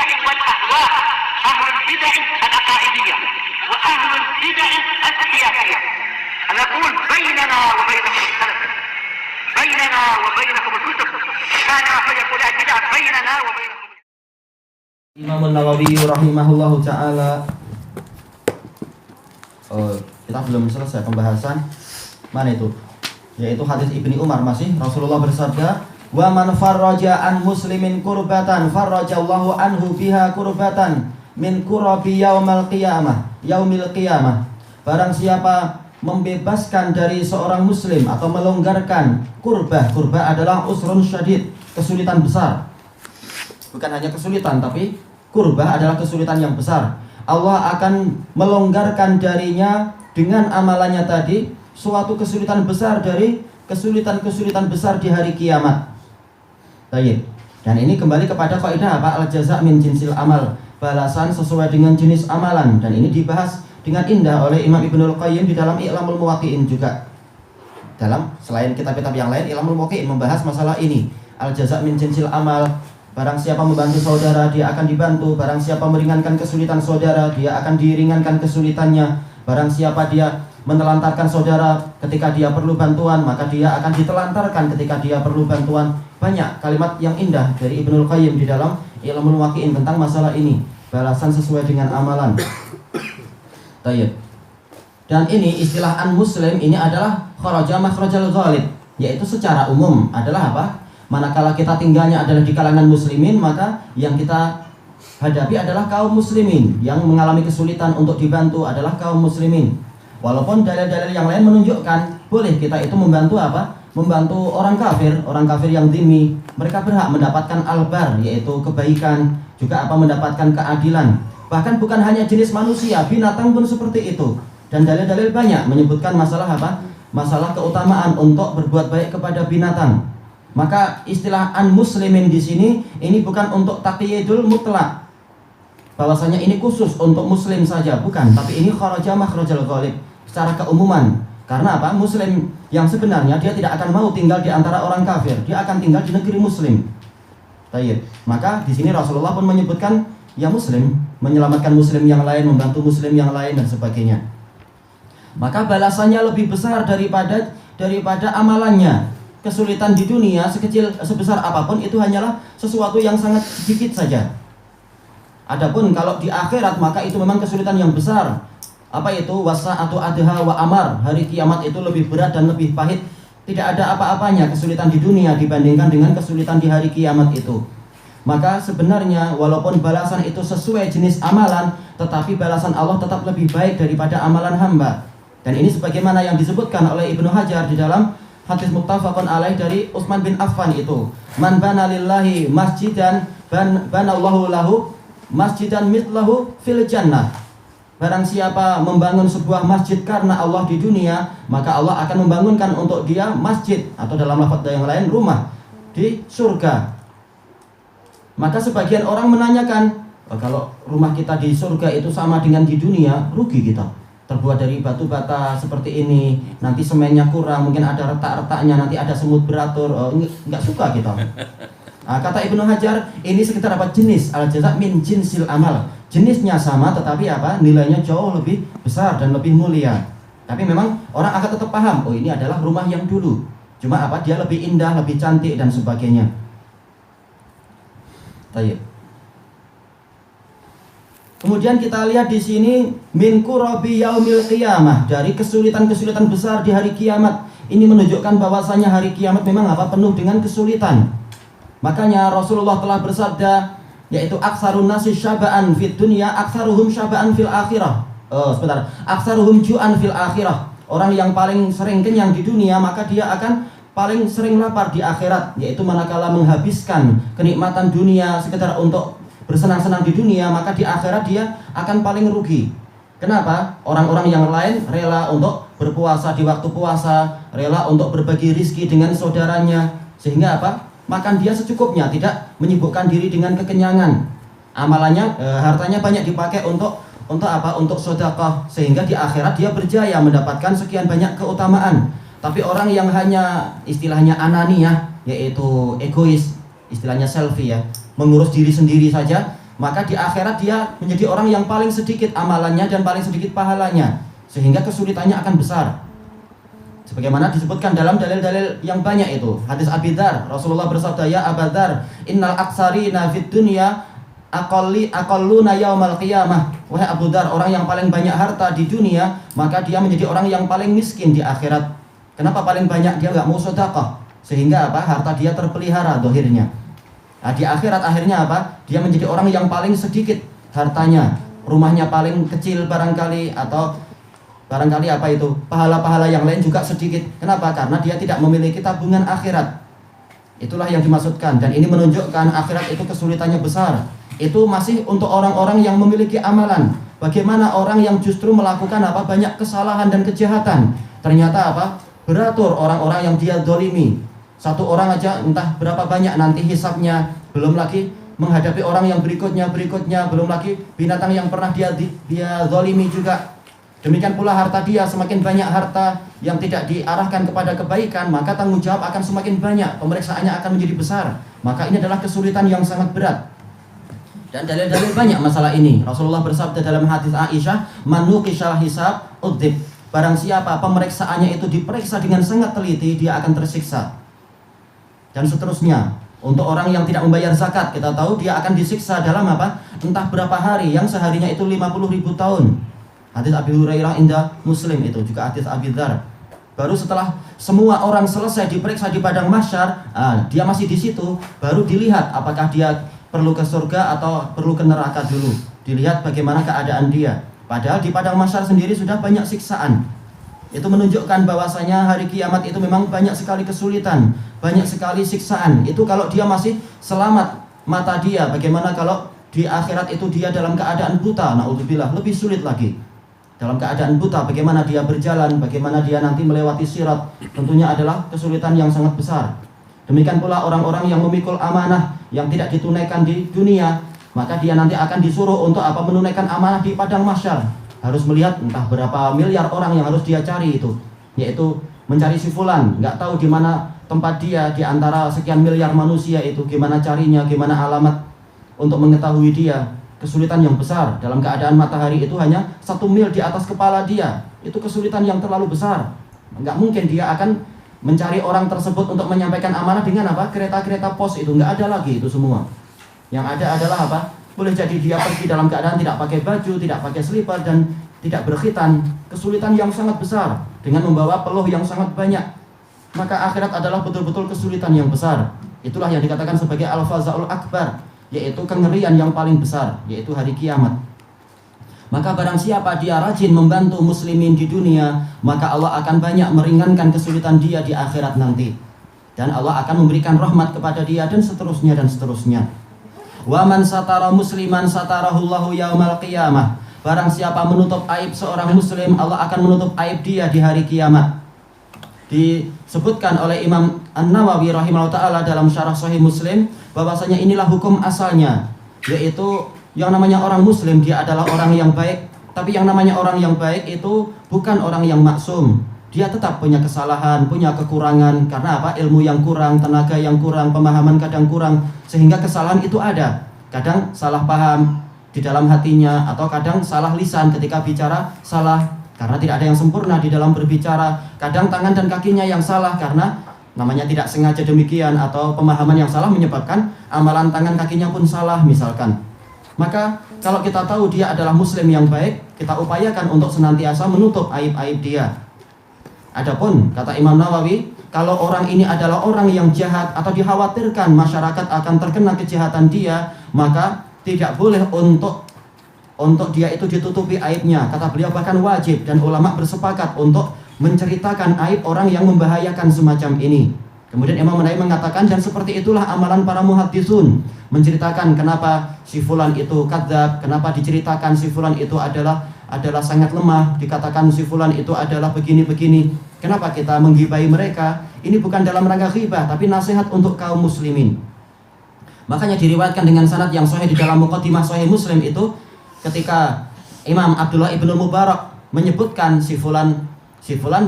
البدع والأهواء، أهل البدع العقائدية وأهل البدع السياسية. نقول بيننا وبينكم السلف، بيننا وبينكم الكتب، كان فيقول البدع بيننا وبينكم. Imam Nawawi rahimahullahu ta'ala. Kita belum selesai pembahasan. Mana itu? Yaitu hadis Ibni Umar masih. Rasulullah bersabda, "Wa man farraja an muslimin kurbatan farrajallahu anhu biha kurbatan min kurabi yaumil qiyamah." Barang siapa membebaskan dari seorang muslim atau melonggarkan kurbah adalah usrun syadid, kesulitan besar. Bukan hanya kesulitan, tapi kurbah adalah kesulitan yang besar. Allah akan melonggarkan darinya dengan amalannya tadi suatu kesulitan besar dari kesulitan-kesulitan besar di hari kiamat. Baik. Dan ini kembali kepada kaidah apa? Al-jaza' min jinsil amal. Balasan sesuai dengan jenis amalan. Dan ini dibahas dengan indah oleh Imam Ibnul Qayyim di dalam I'lamul Muwaqqi'in juga. Dalam selain kitab-kitab yang lain, I'lamul Muwaqqi'in membahas masalah ini. Al-jaza' min jinsil amal. Barang siapa membantu saudara, dia akan dibantu. Barang siapa meringankan kesulitan saudara, dia akan diringankan kesulitannya. Barang siapa dia menelantarkan saudara ketika dia perlu bantuan, maka dia akan ditelantarkan ketika dia perlu bantuan. Banyak kalimat yang indah dari Ibnul Qayyim di dalam I'lamul Muwaqqi'in tentang masalah ini. Balasan sesuai dengan amalan. Tayyib. Dan ini istilah an-muslim ini adalah kharaja makhrajal ghalib, yaitu secara umum adalah apa? Manakala kita tinggalnya adalah di kalangan muslimin, maka yang kita hadapi adalah kaum muslimin. Yang mengalami kesulitan untuk dibantu adalah kaum muslimin. Walaupun dalil-dalil yang lain menunjukkan boleh kita itu membantu apa? Membantu orang kafir yang dhimmi. Mereka berhak mendapatkan albar, yaitu kebaikan, juga apa? Mendapatkan keadilan. Bahkan bukan hanya jenis manusia, binatang pun seperti itu. Dan dalil-dalil banyak menyebutkan masalah apa? Masalah keutamaan untuk berbuat baik kepada binatang. Maka istilah an-muslimin di sini ini bukan untuk taqyidul mutlak, bahwasanya ini khusus untuk muslim saja, bukan, tapi ini kharaja makhrajal ghalib, secara keumuman. Karena apa? Muslim yang sebenarnya dia tidak akan mau tinggal di antara orang kafir, dia akan tinggal di negeri muslim. Tayyib. Maka di sini Rasulullah pun menyebutkan ya muslim, menyelamatkan muslim yang lain, membantu muslim yang lain dan sebagainya. Maka balasannya lebih besar daripada amalannya. Kesulitan di dunia sebesar apapun itu hanyalah sesuatu yang sangat sedikit saja. Adapun kalau di akhirat maka itu memang kesulitan yang besar. Apa itu? Wasa'atu adha wa amar. Hari kiamat itu lebih berat dan lebih pahit. Tidak ada apa-apanya kesulitan di dunia dibandingkan dengan kesulitan di hari kiamat itu. Maka sebenarnya walaupun balasan itu sesuai jenis amalan, tetapi balasan Allah tetap lebih baik daripada amalan hamba. Dan ini sebagaimana yang disebutkan oleh Ibnu Hajar di dalam hadis muttafaqun alaih dari Utsman bin Affan itu. Man bana lillahi masjidan banallahu lahu masjidan mithlahu fil jannah. Barang siapa membangun sebuah masjid karena Allah di dunia, maka Allah akan membangunkan untuk dia masjid, atau dalam lafaz yang lain rumah di surga. Maka sebagian orang menanyakan, kalau rumah kita di surga itu sama dengan di dunia, rugi kita. Terbuat dari batu bata seperti ini, nanti semennya kurang, mungkin ada retak-retaknya, nanti ada semut beratur, nggak suka kita. Nah, kata Ibnu Hajar, ini sekitar apa? Jenis al-jaza' min jinsil amal. Jenisnya sama, tetapi apa? Nilainya jauh lebih besar dan lebih mulia. Tapi memang orang akan tetap paham, oh ini adalah rumah yang dulu. Cuma apa? Dia lebih indah, lebih cantik dan sebagainya. Tayyib. Kemudian kita lihat di sini min kurabi yaumil qiyamah, dari kesulitan-kesulitan besar di hari kiamat. Ini menunjukkan bahwasanya hari kiamat memang apa? Penuh dengan kesulitan. Makanya Rasulullah telah bersabda, yaitu aksarun nasi syaba'an fid dunya aksaruhum syaba'an fil akhirah. Aksaruhum ju'an fil akhirah. Orang yang paling sering kenyang di dunia, maka dia akan paling sering lapar di akhirat, yaitu manakala menghabiskan kenikmatan dunia sekedar untuk bersenang-senang di dunia, maka di akhirat dia akan paling rugi. Kenapa? Orang-orang yang lain rela untuk berpuasa di waktu puasa, rela untuk berbagi rizki dengan saudaranya, sehingga apa? Makan dia secukupnya, tidak menyibukkan diri dengan kekenyangan. Amalannya, hartanya banyak dipakai untuk apa? Untuk sedekah, sehingga di akhirat dia berjaya mendapatkan sekian banyak keutamaan. Tapi orang yang hanya istilahnya ananiyah, yaitu egois, istilahnya selfie ya, mengurus diri sendiri saja, maka di akhirat dia menjadi orang yang paling sedikit amalannya dan paling sedikit pahalanya, sehingga kesulitannya akan besar. Sebagaimana disebutkan dalam dalil-dalil yang banyak itu. Hadis Abi Dzar, Rasulullah bersabda, "Ya Abu Dzar, innal aksarina fid dunya aqalluna yaumal qiyamah." Wahai Abu Dzar, orang yang paling banyak harta di dunia, maka dia menjadi orang yang paling miskin di akhirat. Kenapa paling banyak? Dia nggak mau sedekah, sehingga apa? Harta dia terpelihara dohirnya. Nah, di akhirat akhirnya apa? Dia menjadi orang yang paling sedikit hartanya, rumahnya paling kecil barangkali, atau barangkali apa itu, pahala-pahala yang lain juga sedikit. Kenapa? Karena dia tidak memiliki tabungan akhirat. Itulah yang dimaksudkan. Dan ini menunjukkan akhirat itu kesulitannya besar. Itu masih untuk orang-orang yang memiliki amalan. Bagaimana orang yang justru melakukan apa, banyak kesalahan dan kejahatan, ternyata apa, beratur orang-orang yang dia dolimi. Satu orang aja entah berapa banyak nanti hisabnya, belum lagi menghadapi orang yang berikutnya, belum lagi binatang yang pernah dia dolimi juga. Demikian pula harta dia, semakin banyak harta yang tidak diarahkan kepada kebaikan, maka tanggung jawab akan semakin banyak, pemeriksaannya akan menjadi besar. Maka ini adalah kesulitan yang sangat berat. Dan dalil-dalil banyak masalah ini. Rasulullah bersabda dalam hadis Aisyah, "Man nuqishal hisab udzib." Barang siapa pemeriksaannya itu diperiksa dengan sangat teliti, dia akan tersiksa. Dan seterusnya. Untuk orang yang tidak membayar zakat, kita tahu dia akan disiksa dalam apa? Entah berapa hari, yang seharinya itu 50.000 tahun. Hadis Abi Hurairah indah Muslim, itu juga hadis Abi Dzar. Baru setelah semua orang selesai diperiksa di padang mahsyar, dia masih di situ, baru dilihat apakah dia perlu ke surga atau perlu ke neraka dulu. Dilihat bagaimana keadaan dia. Padahal di padang mahsyar sendiri sudah banyak siksaan. Itu menunjukkan bahwasanya hari kiamat itu memang banyak sekali kesulitan, banyak sekali siksaan. Itu kalau dia masih selamat mata dia. Bagaimana kalau di akhirat itu dia dalam keadaan buta? Naudzubillah, lebih sulit lagi. Dalam keadaan buta, bagaimana dia berjalan, bagaimana dia nanti melewati sirat, tentunya adalah kesulitan yang sangat besar. Demikian pula orang-orang yang memikul amanah yang tidak ditunaikan di dunia, maka dia nanti akan disuruh untuk apa? Menunaikan amanah di padang mahsyar. Harus melihat entah berapa miliar orang yang harus dia cari itu, yaitu mencari si fulan, nggak tahu di mana tempat dia di antara sekian miliar manusia itu, gimana carinya, gimana alamat untuk mengetahui dia. Kesulitan yang besar. Dalam keadaan matahari itu hanya 1 mil di atas kepala dia, itu kesulitan yang terlalu besar. Nggak mungkin dia akan mencari orang tersebut untuk menyampaikan amanah dengan apa? Kereta-kereta pos itu, nggak ada lagi itu semua. Yang ada adalah apa? Boleh jadi dia pergi dalam keadaan tidak pakai baju, tidak pakai selipar, dan tidak berkhitan. Kesulitan yang sangat besar dengan membawa peluh yang sangat banyak. Maka akhirat adalah betul-betul kesulitan yang besar. Itulah yang dikatakan sebagai al-fazaul akbar, yaitu kengerian yang paling besar, yaitu hari kiamat. Maka barang siapa dia rajin membantu muslimin di dunia, maka Allah akan banyak meringankan kesulitan dia di akhirat nanti. Dan Allah akan memberikan rahmat kepada dia, dan seterusnya dan seterusnya. Wa man satara musliman satarahullahu yaumal qiyamah. Barang siapa menutup aib seorang muslim, Allah akan menutup aib dia di hari kiamat. Disebutkan oleh Imam An-Nawawi rahimahullah ta'ala dalam syarah Sahih Muslim, bahwasanya inilah hukum asalnya, yaitu yang namanya orang muslim dia adalah orang yang baik. Tapi yang namanya orang yang baik itu bukan orang yang maksum. Dia tetap punya kesalahan, punya kekurangan. Karena apa? Ilmu yang kurang, tenaga yang kurang, pemahaman kadang kurang, sehingga kesalahan itu ada. Kadang salah paham di dalam hatinya, atau kadang salah lisan ketika bicara salah, karena tidak ada yang sempurna di dalam berbicara. Kadang tangan dan kakinya yang salah karena namanya tidak sengaja demikian, atau pemahaman yang salah menyebabkan amalan tangan kakinya pun salah misalkan. Maka kalau kita tahu dia adalah muslim yang baik, kita upayakan untuk senantiasa menutup aib-aib dia. Adapun kata Imam Nawawi, kalau orang ini adalah orang yang jahat atau dikhawatirkan masyarakat akan terkena kejahatan dia, maka tidak boleh untuk dia itu ditutupi aibnya. Kata beliau bahkan wajib, dan ulama bersepakat untuk menceritakan aib orang yang membahayakan semacam ini. Kemudian Imam Nawawi mengatakan, dan seperti itulah amalan para muhaddisun, menceritakan kenapa si fulan itu kadzab, kenapa diceritakan si fulan itu adalah sangat lemah, dikatakan si fulan itu adalah begini-begini. Kenapa kita menggibai mereka? Ini bukan dalam rangka ghibah, tapi nasihat untuk kaum muslimin. Makanya diriwayatkan dengan sanad yang sahih di dalam muqaddimah Sahih Muslim itu, ketika Imam Abdullah ibnu Mubarak menyebutkan si fulan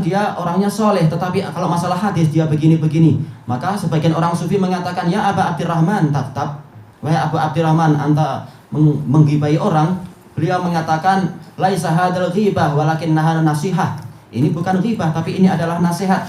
dia orangnya soleh, tetapi kalau masalah hadis dia begini-begini. Maka sebagian orang sufi mengatakan, ya Aba Abdurrahman, tetap wahai Abu Abdurrahman, anta menggibai orang, beliau mengatakan laisa hadzal ghibah walakin nahana nasihah. Ini bukan ghibah tapi ini adalah nasihat.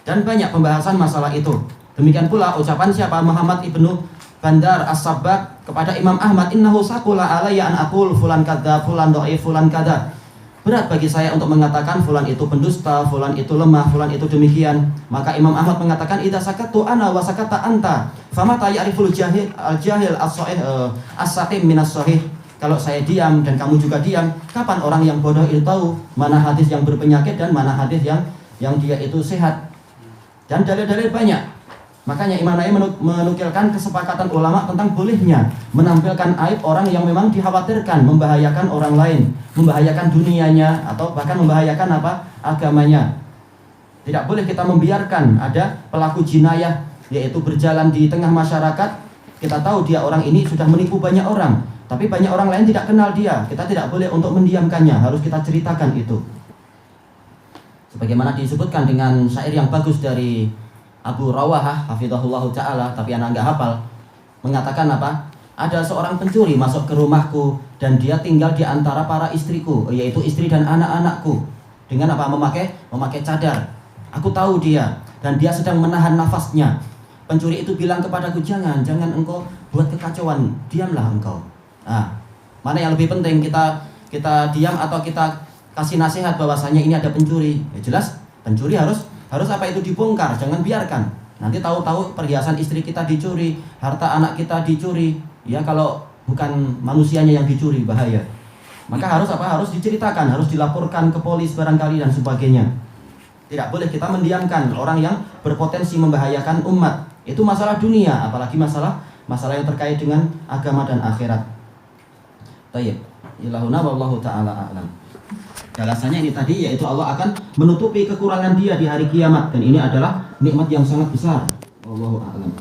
Dan banyak pembahasan masalah itu. Demikian pula ucapan siapa? Muhammad ibnu Bandar As-Sabbaq kepada Imam Ahmad, innahu saqula alayya an aqul fulan kadzdzab, fulan dhaif, fulan kadzdzab. Berat bagi saya untuk mengatakan fulan itu pendusta, fulan itu lemah, fulan itu demikian. Maka Imam Ahmad mengatakan idza sakattu ana wa sakata anta, famata ya'riful jahil al-jahil as-sahih as-saqim minas sahih. Kalau saya diam dan kamu juga diam, kapan orang yang bodoh itu tahu mana hadis yang berpenyakit dan mana hadis yang dia itu sehat? Dan dalil-dalil banyak. Makanya Imam Nawawi menukilkan kesepakatan ulama tentang bolehnya menampilkan aib orang yang memang dikhawatirkan membahayakan orang lain, membahayakan dunianya atau bahkan membahayakan agamanya. Tidak boleh kita membiarkan ada pelaku jinayah yaitu berjalan di tengah masyarakat. Kita tahu dia orang ini sudah menipu banyak orang, tapi banyak orang lain tidak kenal dia. Kita tidak boleh untuk mendiamkannya, harus kita ceritakan itu. Sebagaimana disebutkan dengan syair yang bagus dari Abu Rawahah hafizahullah ta'ala, tapi anak enggak hafal, mengatakan ada seorang pencuri masuk ke rumahku dan dia tinggal di antara para istriku, yaitu istri dan anak-anakku, dengan memakai cadar. Aku tahu dia dan dia sedang menahan nafasnya. Pencuri itu bilang kepadaku, jangan engkau buat kekacauan, diamlah engkau. Mana yang lebih penting, kita diam atau kita kasih nasihat bahwasanya ini ada pencuri? Ya jelas pencuri harus itu dibongkar, jangan biarkan. Nanti tahu-tahu perhiasan istri kita dicuri, harta anak kita dicuri. Ya kalau bukan manusianya yang dicuri, bahaya. Maka harus diceritakan, harus dilaporkan ke polisi barangkali dan sebagainya. Tidak boleh kita mendiamkan orang yang berpotensi membahayakan umat. Itu masalah dunia, apalagi masalah yang terkait dengan agama dan akhirat. Tayyib. Ilahuna wallahu ta'ala a'lam. Alasannya ini tadi, yaitu Allah akan menutupi kekurangan dia di hari kiamat, dan ini adalah nikmat yang sangat besar. Wallahu a'lam.